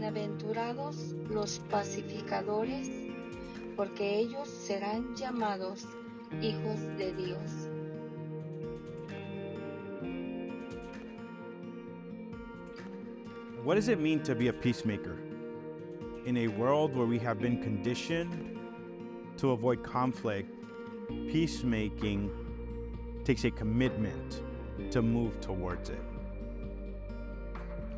Bienaventurados los pacificadores, porque ellos serán llamados hijos de Dios. What does it mean to be a peacemaker? In a world where we have been conditioned to avoid conflict, peacemaking takes a commitment to move towards it.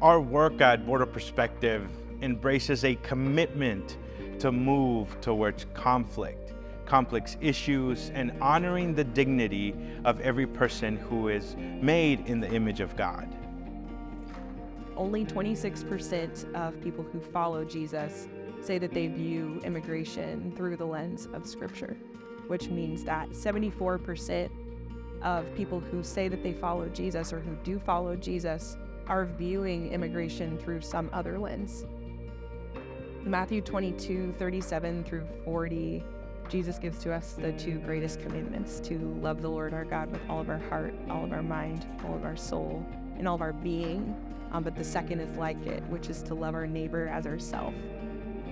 Our work at Border Perspective embraces a commitment to move towards conflict, complex issues, and honoring the dignity of every person who is made in the image of God. Only 26% of people who follow Jesus say that they view immigration through the lens of Scripture, which means that 74% of people who say that they follow Jesus or who do follow Jesus are viewing immigration through some other lens. Matthew 22:37 through 40, Jesus gives to us the two greatest commandments: to love the Lord our God with all of our heart, all of our mind, all of our soul, and all of our being. But the second is like it, which is to love our neighbor as ourselves.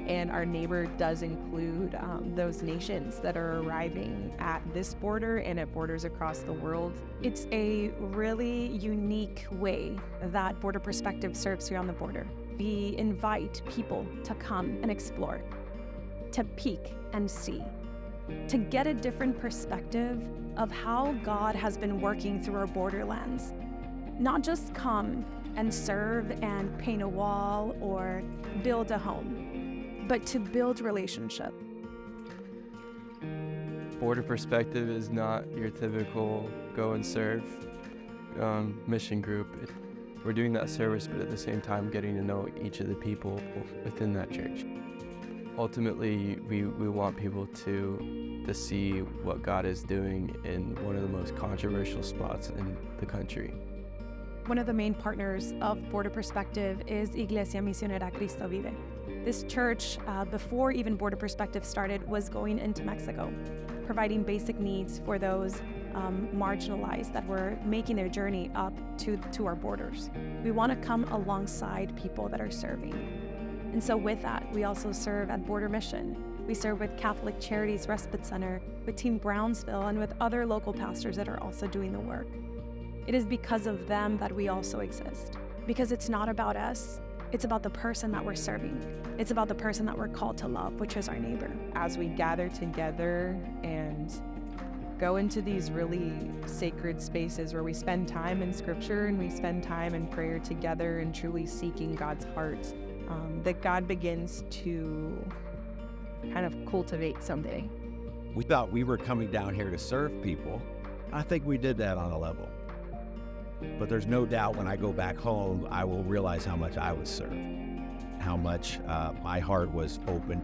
And our neighbor does include those nations that are arriving at this border and at borders across the world. It's a really unique way that Border Perspective serves here on the border. We invite people to come and explore, to peek and see, to get a different perspective of how God has been working through our borderlands. Not just come and serve and paint a wall or build a home, but to build relationship. Border Perspective is not your typical go and serve mission group. We're doing that service, but at the same time getting to know each of the people within that church. Ultimately, we want people to see what God is doing in one of the most controversial spots in the country. One of the main partners of Border Perspective is Iglesia Misionera Cristo Vive. This church, before even Border Perspective started, was going into Mexico, providing basic needs for those marginalized that were making their journey up to our borders. We want to come alongside people that are serving. And so with that, we also serve at Border Mission. We serve with Catholic Charities Respite Center, with Team Brownsville, and with other local pastors that are also doing the work. It is because of them that we also exist. Because it's not about us, it's about the person that we're serving. It's about the person that we're called to love, which is our neighbor. As we gather together and go into these really sacred spaces where we spend time in Scripture and we spend time in prayer together and truly seeking God's heart, that God begins to kind of cultivate something. We thought we were coming down here to serve people. I think we did that on a level. But there's no doubt when I go back home, I will realize how much I was served, how much my heart was opened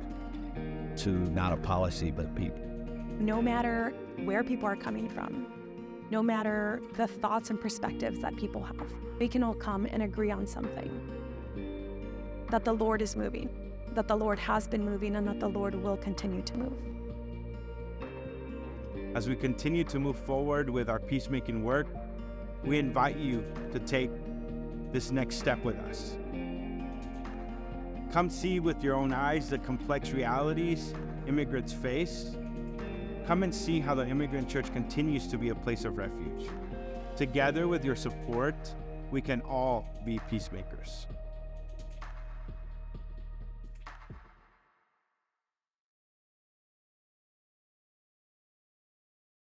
to not a policy, but people. No matter where people are coming from, no matter the thoughts and perspectives that people have, we can all come and agree on something. That the Lord is moving, that the Lord has been moving, and that the Lord will continue to move. As we continue to move forward with our peacemaking work, we invite you to take this next step with us. Come see with your own eyes the complex realities immigrants face. Come and see how the immigrant church continues to be a place of refuge. Together with your support, we can all be peacemakers.